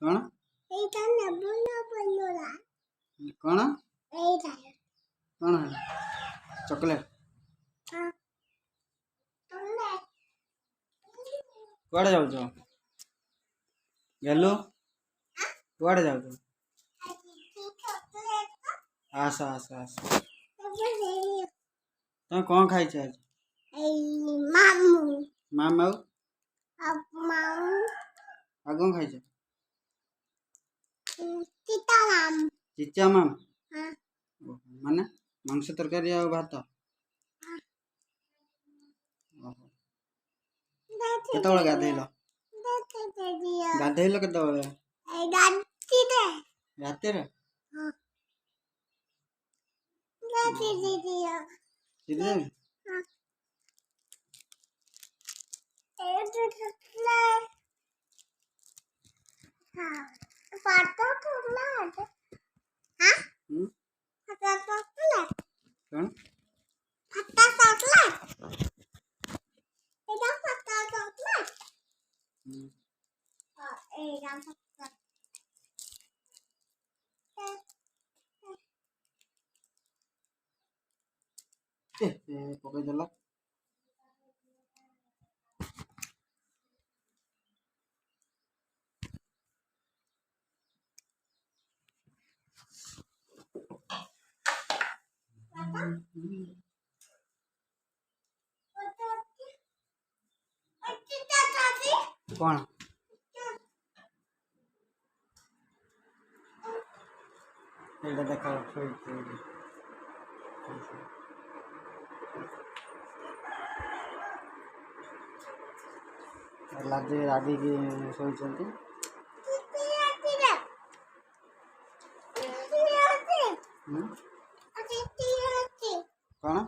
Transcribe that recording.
कौन कौन कौन है चॉकलेट कुआड़े जाऊ गेलु कुआड़े जाऊ आस आस आस तुम कौन खाई आज मामू आ कौन खाई चिचा माम माने मांस तरकारी आ भात केतବେଳେ ଗାଧେଇଲ ଗାଧେଇଲ କେତେବେଳେ ରାତିରେ कौन पकई देल कौन देखा लाजे रागी की सोचती कौन